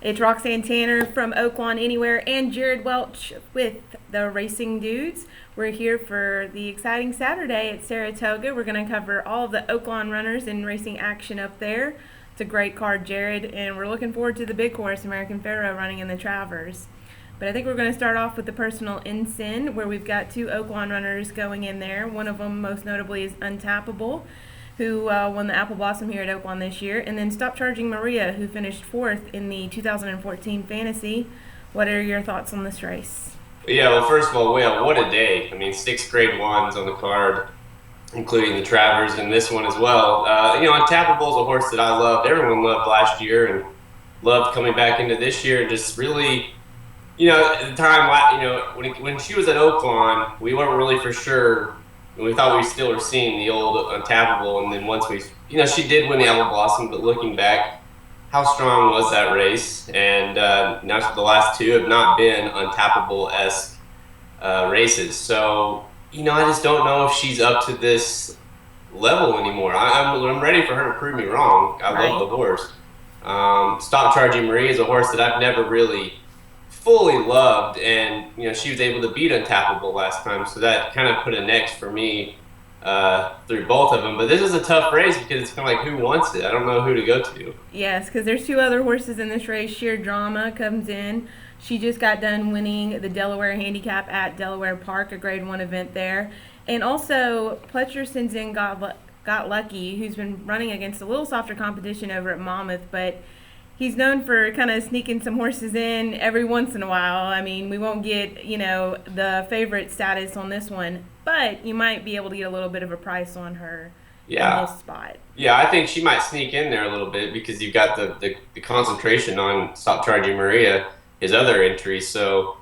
It's Roxanne Tanner from Oaklawn Anywhere and Jared Welch with the Racing Dudes. We're here for the exciting Saturday at Saratoga. We're going to cover all of the Oaklawn runners and racing action up there. It's a great card, Jared, and we're looking forward to the big horse, American Pharoah, running in the Travers. But I think we're going to start off with the personal ensign, where we've got two Oaklawn runners going in there. One of them, most notably, is Untappable, who won the Apple Blossom here at Oaklawn this year, and then Stop Charging Maria, who finished fourth in the 2014 Fantasy. What are your thoughts on this race? Yeah, well, first of all, Will, what a day. I mean, 6 grade 1s on the card, including the Travers and this one as well. Untappable is a horse that I loved. Everyone loved last year and loved coming back into this year. Just really, at the time, when she was at Oaklawn, we weren't really for sure. We thought we still were seeing the old Untappable, and then once she did win the Apple Blossom, but looking back, how strong was that race? And now the last two have not been Untappable-esque races. So, I just don't know if she's up to this level anymore. I'm ready for her to prove me wrong. I love the horse. Stop Charging Marie is a horse that I've never really fully loved, and she was able to beat Untappable last time, so that kind of put a next for me through both of them. But this is a tough race because it's kind of like, who wants it? I don't know who to go to. Yes, because there's two other horses in this race. Sheer Drama comes in. She just got done winning the Delaware Handicap at Delaware Park, a Grade 1 event there. And also, Pletcher Sinzin got lucky, who's been running against a little softer competition over at Monmouth, but he's known for kind of sneaking some horses in every once in a while. I mean, we won't get, the favorite status on this one, but you might be able to get a little bit of a price on her in this spot. Yeah, I think she might sneak in there a little bit because you've got the concentration on Stop Charging Maria, his other entry. So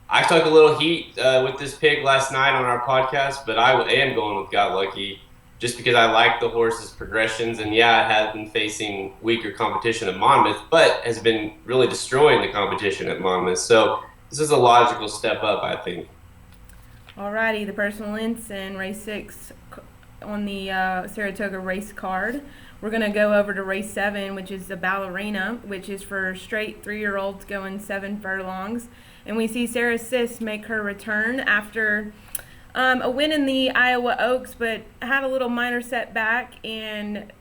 I took a little heat with this pick last night on our podcast, but I am going with Got Lucky, just because I like the horse's progressions. And yeah, it has been facing weaker competition at Monmouth, but has been really destroying the competition at Monmouth. So this is a logical step up, I think. Alrighty, the personal ensign, race 6 on the Saratoga race card. We're going to go over to race 7, which is the Ballerina, which is for straight 3-year-olds going 7 furlongs. And we see Sarah Sis make her return after a win in the Iowa Oaks, but had a little minor setback and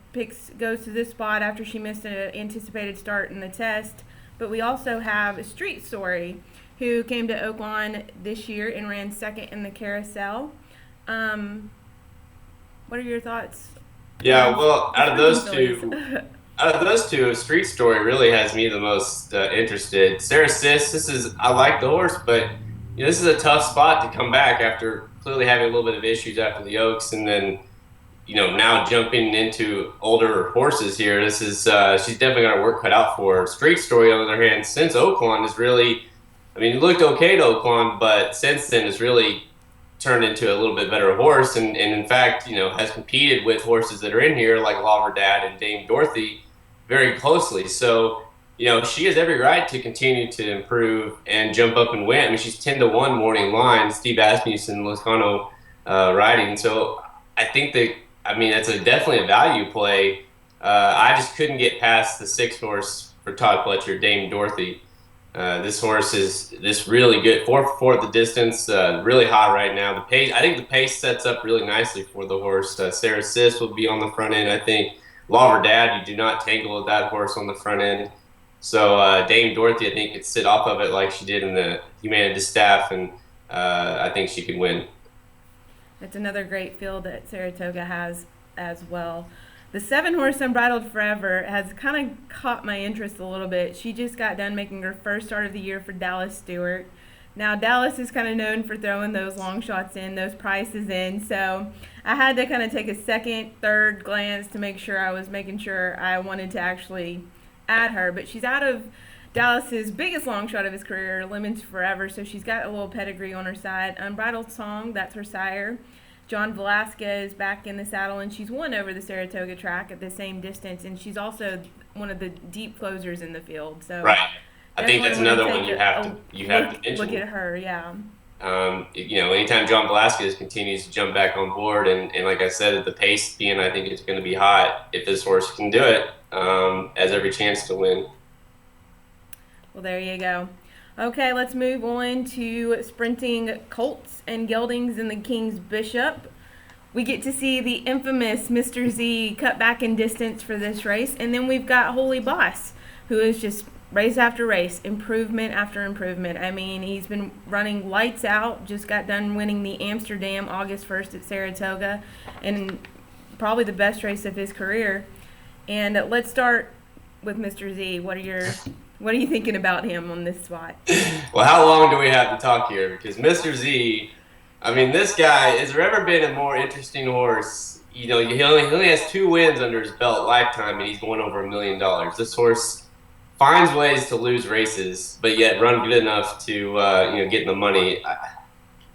goes to this spot after she missed an anticipated start in the test. But we also have Street Story, who came to Oaklawn this year and ran second in the Carousel. What are your thoughts? Yeah, well, out of those two, Street Story really has me the most interested. Sarah Sis, I like the horse, but this is a tough spot to come back after clearly having a little bit of issues after the Oaks, and then now jumping into older horses here. This is she's definitely got her work cut out for her. Street Story, on the other hand, since Oaklawn is really, it looked okay to Oaklawn, but since then has really turned into a little bit better horse, and in fact, has competed with horses that are in here like Laverdad and Dame Dorothy very closely. So, she has every right to continue to improve and jump up and win. She's 10-1 morning line, Steve Asmussen, Lozano riding. So I think that, that's definitely a value play. I just couldn't get past the 6th horse for Todd Pletcher, Dame Dorothy. This horse is really good. 4 at the distance, really hot right now. I think the pace sets up really nicely for the horse. Sarah Sis will be on the front end. I think Laverdad, you do not tangle with that horse on the front end. So Dame Dorothy, I think, could sit off of it like she did in the Humana Distaff, and I think she could win. It's another great field that Saratoga has as well. The 7-horse Unbridled Forever has kind of caught my interest a little bit. She just got done making her first start of the year for Dallas Stewart. Now, Dallas is kind of known for throwing those long shots in, those prices in, so I had to kind of take a second, third glance to make sure I was making sure I wanted to actually add her. But she's out of Dallas's biggest long shot of his career, Lemons Forever, so she's got a little pedigree on her side. Unbridled Song, that's her sire. John Velasquez back in the saddle, and she's won over the Saratoga track at the same distance, and she's also one of the deep closers in the field. So right. I think that's another one you have to mention. Look at her, yeah. Anytime John Velasquez continues to jump back on board, and like I said, at the pace being, I think it's going to be hot. If this horse can do it, has every chance to win. Well, there you go. Okay, let's move on to sprinting colts and geldings in the King's Bishop. We get to see the infamous Mr. Z cut back in distance for this race. And then we've got Holy Boss, who is just race after race, improvement after improvement. I mean, he's been running lights out, just got done winning the Amsterdam August 1st at Saratoga, and probably the best race of his career. And let's start with Mr. Z. What are you thinking about him on this spot? Well, how long do we have to talk here? Because Mr. Z, I mean, this guy, has there ever been a more interesting horse? You know, he only has 2 wins under his belt lifetime, and he's won over $1 million. This horse finds ways to lose races, but yet run good enough to get in the money.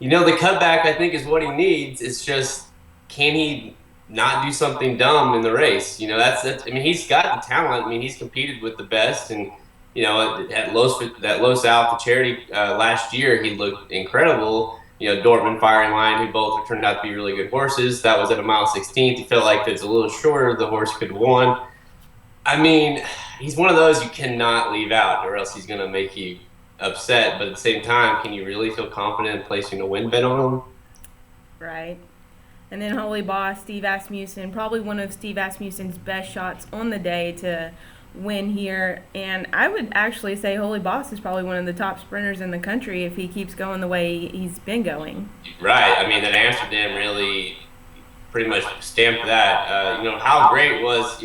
The cutback, I think, is what he needs. It's just, can he not do something dumb in the race? That's I mean, he's got the talent. I mean, he's competed with the best, and at Low South, the charity last year, he looked incredible. Dortmund, Firing Line, who both turned out to be really good horses. That was at a mile 16th. He felt like it's a little shorter. The horse could have won. I mean, he's one of those you cannot leave out, or else he's going to make you upset. But at the same time, can you really feel confident in placing a win bet on him? Right. And then Holy Boss, Steve Asmussen, probably one of Steve Asmussen's best shots on the day to win here. And I would actually say Holy Boss is probably one of the top sprinters in the country if he keeps going the way he's been going. Right. I mean, that Amsterdam really pretty much stamped that. How great was,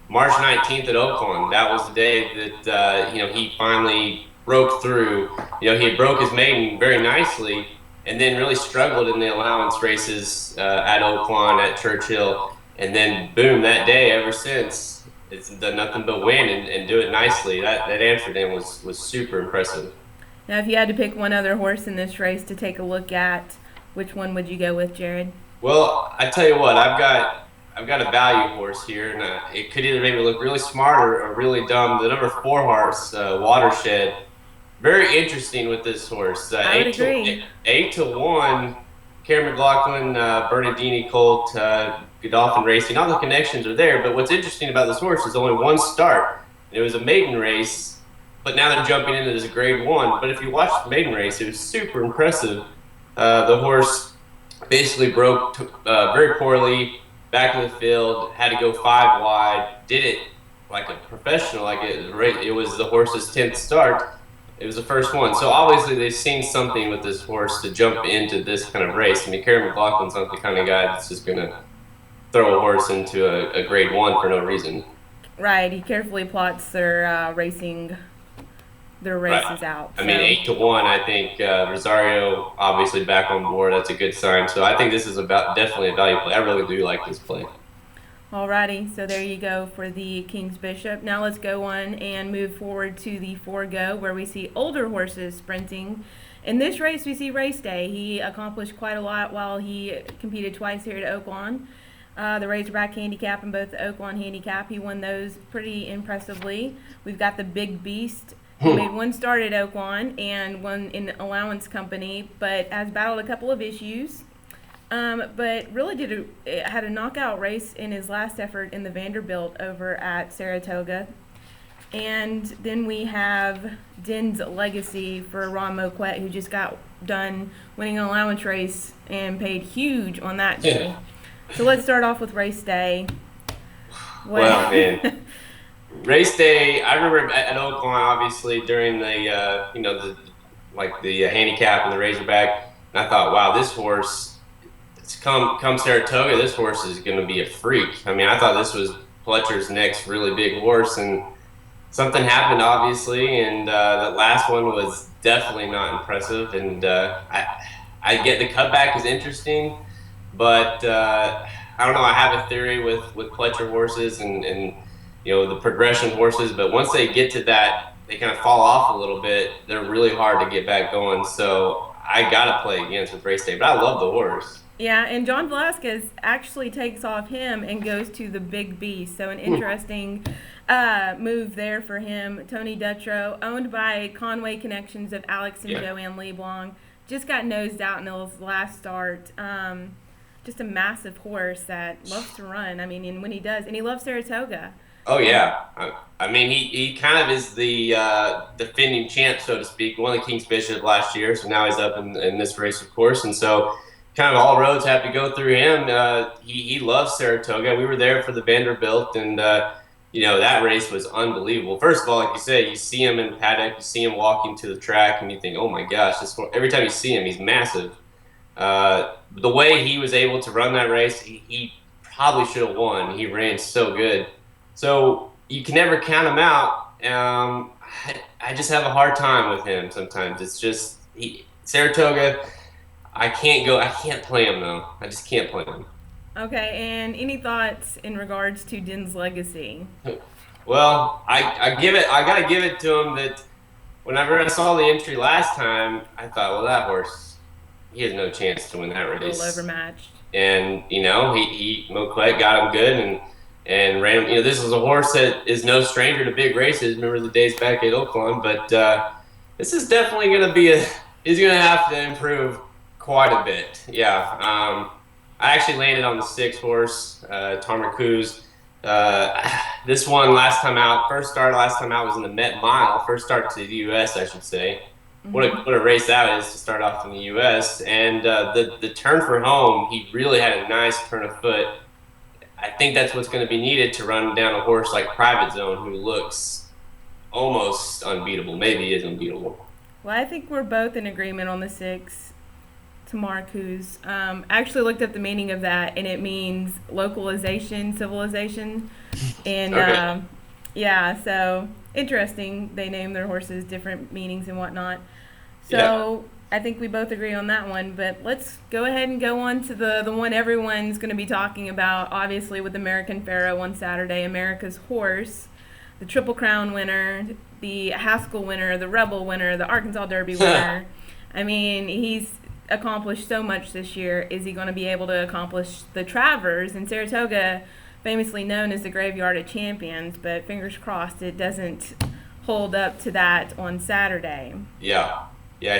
March 19th at Oaklawn. That was the day that, he finally broke through. He had broke his maiden very nicely and then really struggled in the allowance races at Oaklawn, at Churchill. And then, boom, that day, ever since, it's done nothing but win and do it nicely. That Amsterdam was super impressive. Now, if you had to pick one other horse in this race to take a look at, which one would you go with, Jared? Well, I tell you what, I've got a value horse here, and it could either make me look really smart or really dumb. The number 4 horse, Watershed, very interesting with this horse. I would agree. 8-1, Karen McLaughlin, Bernardini Colt, Godolphin Racing. All the connections are there, but what's interesting about this horse is only one start. It was a maiden race, but now they're jumping into this grade 1. But if you watch the maiden race, it was super impressive. The horse basically broke very poorly, back in the field, had to go 5 wide, did it like a professional, like it was the horse's 10th start. It was the first one. So obviously they've seen something with this horse to jump into this kind of race. I mean, Karen McLaughlin's not the kind of guy that's just going to throw a horse into a grade 1 for no reason. Right. He carefully plots their races right. out. So. I mean, 8-1, I think Rosario obviously back on board. That's a good sign. So I think this is definitely a value play. I really do like this play. Alrighty, so there you go for the King's Bishop. Now let's go on and move forward to the Forego, where we see older horses sprinting. In this race, we see Race Day. He accomplished quite a lot while he competed twice here at Oaklawn. The Razorback Handicap and both the Oaklawn Handicap. He won those pretty impressively. We've got the Big Beast. He made one start at Oaklawn and one in Allowance Company, but has battled a couple of issues. But really had a knockout race in his last effort in the Vanderbilt over at Saratoga. And then we have Den's Legacy for Ron Moquette, who just got done winning an allowance race and paid huge on that day. So let's start off with Race Day. Well, man, Race Day, I remember at Oaklawn, obviously, during the, the handicap and the Razorback, and I thought, wow, this horse, come Saratoga, this horse is going to be a freak. I mean, I thought this was Pletcher's next really big horse, and something happened, obviously, and that last one was definitely not impressive. And I get the cutback is interesting, but I don't know. I have a theory with Pletcher horses and the progression horses, but once they get to that, they kind of fall off a little bit. They're really hard to get back going. So I got to play against with Race Day, but I love the horse. Yeah, and John Velasquez actually takes off him and goes to the Big Beast. So an interesting move there for him. Tony Dutrow, owned by Conway Connections of Alex and Joanne LeBlanc, just got nosed out in his last start. Just a massive horse that loves to run. I mean, and when he does, and he loves Saratoga. Oh yeah. I mean, he kind of is the defending champ, so to speak. Won the King's Bishop last year, so now he's up in this race, of course. And so, kind of all roads have to go through him. He loves Saratoga. We were there for the Vanderbilt, and that race was unbelievable. First of all, like you say, you see him in the paddock, you see him walking to the track, and you think, oh my gosh, every time you see him, he's massive. The way he was able to run that race, he probably should have won. He ran so good. So you can never count him out. I just have a hard time with him sometimes. It's just Saratoga. I can't play him though. I just can't play him. Okay, and any thoughts in regards to Din's legacy? Well, I gotta give it to him that whenever I saw the entry last time, I thought, well, that horse, he has no chance to win that A little race. overmatched. And he Moquette got him good and ran him. This is a horse that is no stranger to big races. Remember the days back at Oaklawn, but this is definitely going to be he's going to have to improve quite a bit. Yeah. I actually landed on the 6 horse, Tarmacoos. This one first start last time out was in the Met Mile. First start to the U.S., I should say. What a race that is to start off in the U.S. And the turn for home, he really had a nice turn of foot. I think that's what's going to be needed to run down a horse like Private Zone, who looks almost unbeatable. Maybe is unbeatable. Well, I think we're both in agreement on the 6 to Marcus. I actually looked up the meaning of that, and it means localization, civilization. And Okay. yeah, so interesting. They name their horses different meanings and whatnot. Yeah. So I think we both agree on that one. But let's go ahead and go on to the one everyone's going to be talking about, obviously, with American Pharoah on Saturday, America's Horse, the Triple Crown winner, the Haskell winner, the Rebel winner, the Arkansas Derby winner. I mean, he's accomplished so much this year. Is he going to be able to accomplish the Travers? And Saratoga, famously known as the graveyard of champions, but fingers crossed it doesn't hold up to that on Saturday. Yeah. Yeah,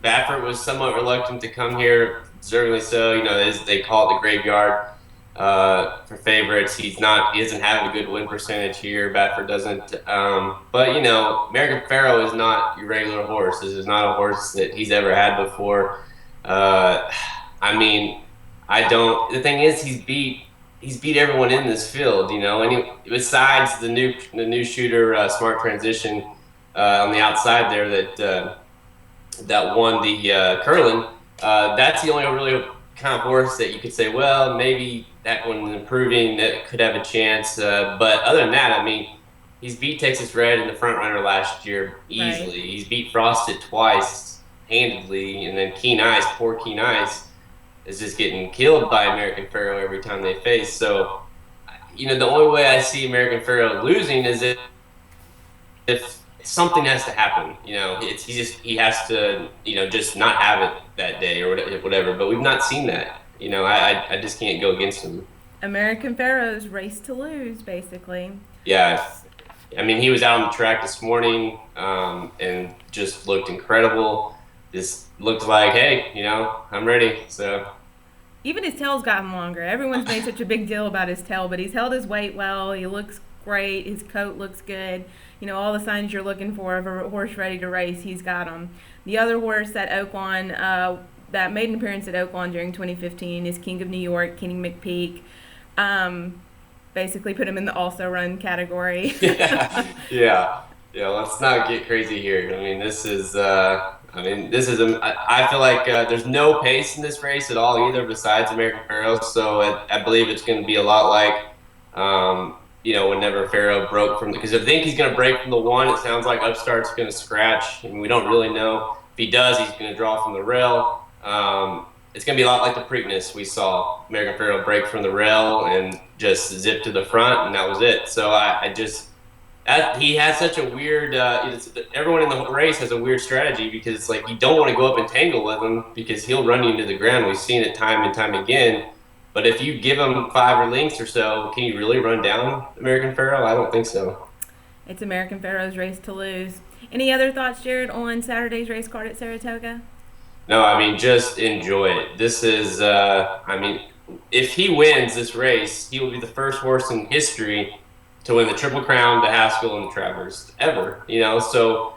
Baffert was somewhat reluctant to come here, deservedly so. They call it the graveyard for favorites. He doesn't have a good win percentage here. Baffert doesn't. But American Pharoah is not your regular horse. This is not a horse that he's ever had before. I mean, I don't. The thing is, he's beat everyone in this field. Besides the new shooter, Smart Transition. On the outside there that won the Curlin. That's the only really kind of horse that you could say, well, maybe that one's improving, that could have a chance. But other than that, I mean, he's beat Texas Red in the front runner last year easily. Right. He's beat Frosted twice handedly, and then poor Keen Eyes, is just getting killed by American Pharoah every time they face. So, the only way I see American Pharoah losing is if something has to happen. He has to just not have it that day or whatever. But we've not seen that. I just can't go against him. American Pharoah's race to lose, basically. Yeah, I mean, he was out on the track this morning and just looked incredible. Just looked like, hey, I'm ready. So. Even his tail's gotten longer. Everyone's made such a big deal about his tail, but he's held his weight well. He looks great. His coat looks good. All the signs you're looking for of a horse ready to race, he's got them. The other horse at Oaklawn, that made an appearance at Oaklawn during 2015, is King of New York, Kenny McPeak. Basically put him in the also run category. Yeah. Let's not get crazy here. I mean, this is. I feel like there's no pace in this race at all either, besides American Pharoah. So I believe it's going to be a lot like. Whenever Pharoah broke because I think he's going to break from the 1, it sounds like Upstart's going to scratch, and we don't really know. If he does, he's going to draw from the rail. It's going to be a lot like the Preakness we saw. American Pharoah break from the rail and just zip to the front, and that was it. So he has such a weird. Everyone in the race has a weird strategy because it's like you don't want to go up and tangle with him because he'll run you into the ground. We've seen it time and time again. But if you give him 5 lengths or so, can you really run down American Pharoah? I don't think so. It's American Pharoah's race to lose. Any other thoughts, Jared, on Saturday's race card at Saratoga? No, I mean, just enjoy it. This is, if he wins this race, he will be the first horse in history to win the Triple Crown, the Haskell, and the Travers ever. So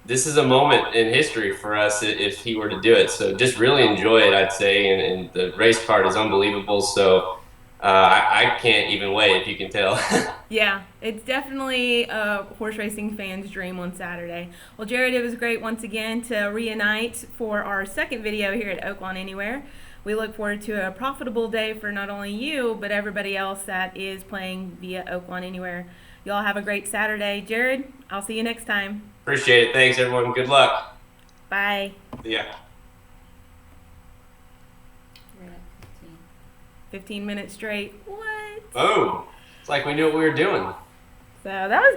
this is a moment in history for us if he were to do it. So just really enjoy it, I'd say, and the race card is unbelievable. So I can't even wait, if you can tell. Yeah, it's definitely a horse racing fan's dream on Saturday. Well, Jared, it was great once again to reunite for our second video here at Oaklawn Anywhere. We look forward to a profitable day for not only you, but everybody else that is playing via Oaklawn Anywhere. Y'all have a great Saturday. Jared, I'll see you next time. Appreciate it. Thanks, everyone. Good luck. Bye. Yeah. We're at 15 minutes straight. What? Oh, it's like we knew what we were doing. So that was good.